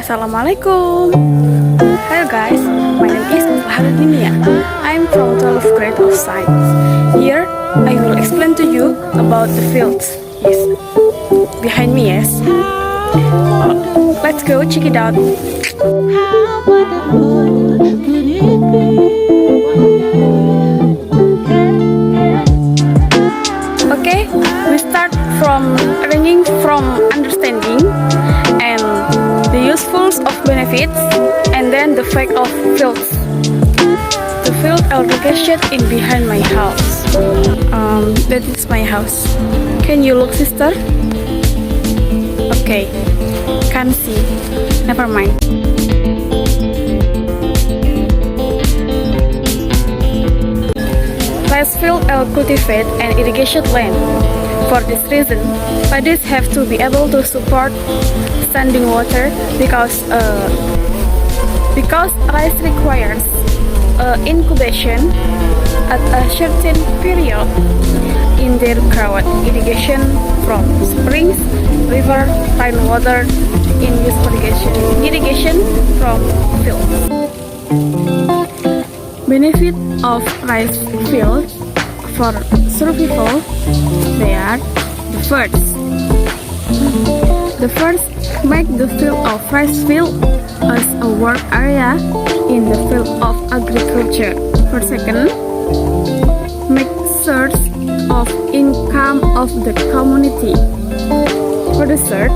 Assalamualaikum. Hello guys, my name is MASLAHATUD. I'm from 12th grade of science. Here I will explain to you about the fields. Yes, behind me, yes. Let's go check it out. How wonderful would it be? Okay, we start from ranging from understanding and the usefuls of benefits, and then the fact of fields. The field are located in behind my house. That is my house. Can you look, sister? Okay, can't see. Never mind. Rice field are cultivate and irrigation land. For this reason, paddies have to be able to support standing water because rice requires incubation at a certain period in their growth. Irrigation from springs, river, rainwater in use for irrigation from fields. Benefit of rice fields for survival, they are the first. The first, make the field of rice field as a work area in the field of agriculture. For second, make source of income of the community. For the third,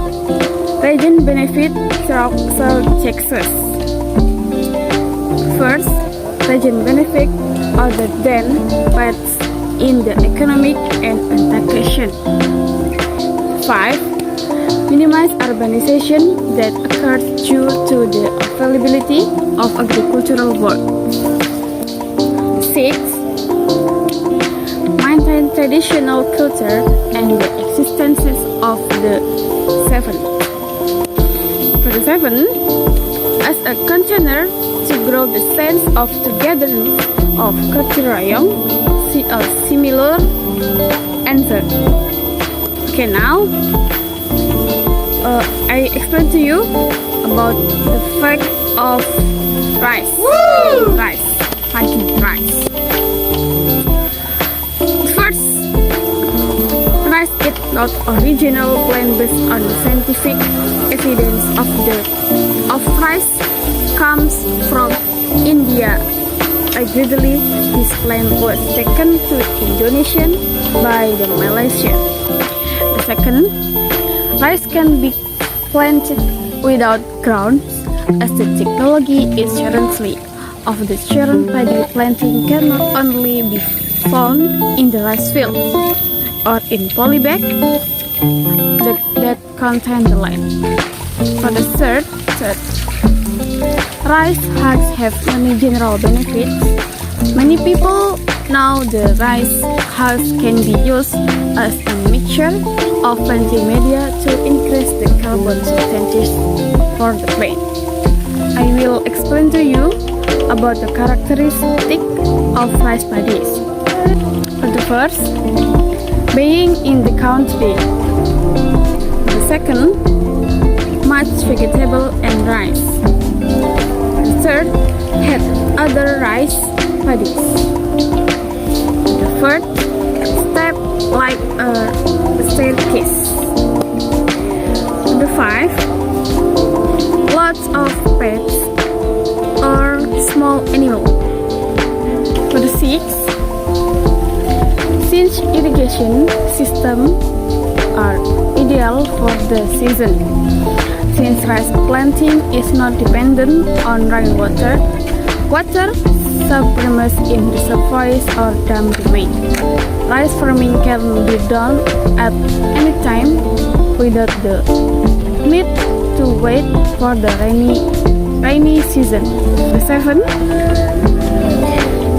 region benefit through taxes. First, region benefit other than but in the economic and taxation. 5. Minimize urbanization that occurs due to the availability of agricultural work. 6. Maintain traditional culture and the existences of the 7. For the 7, as a container to grow the sense of togetherness of culture, see a similar answer. Okay, now I explain to you about the fact of rice. Woo! Rice. Rice. First, rice is not original plant based on scientific evidence of rice comes from India. Allegedly, this plant was taken to Indonesia by the Malaysian. The second, rice can be planted without grounds, as the technology is currently of the children paddy planting cannot only be found in the rice field or in polybag that contain the land. For the third, rice huts have many general benefits. Many people know the rice husk can be used as a mixture of planting media to increase the carbon substances for the plant. I will explain to you about the characteristic of rice paddies. For the first, being in the country. The second, much vegetable and rice. The third, had other rice paddies. The fourth, step like a staircase. The 5, lots of pets or small animals. For the 6, since irrigation system are ideal for the season, since rice planting is not dependent on rainwater, water submerged in reservoirs or dam remain. Rice farming can be done at any time without the need to wait for the rainy season. 7.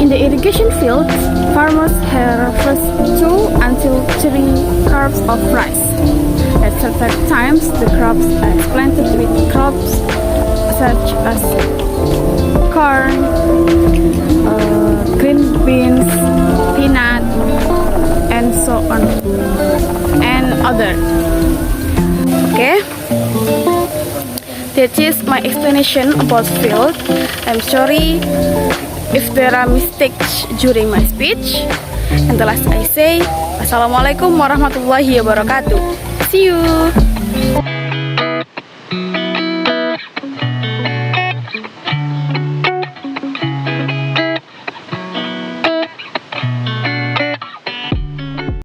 In the irrigation fields, farmers harvest 2 until 3 crops of rice. At certain times, the crops are planted with crops such as corn, green beans, peanut, and so on, and other. Okay, that is my explanation about field. I'm sorry if there are mistakes during my speech. And the last I say, Assalamualaikum warahmatullahi wabarakatuh. See you.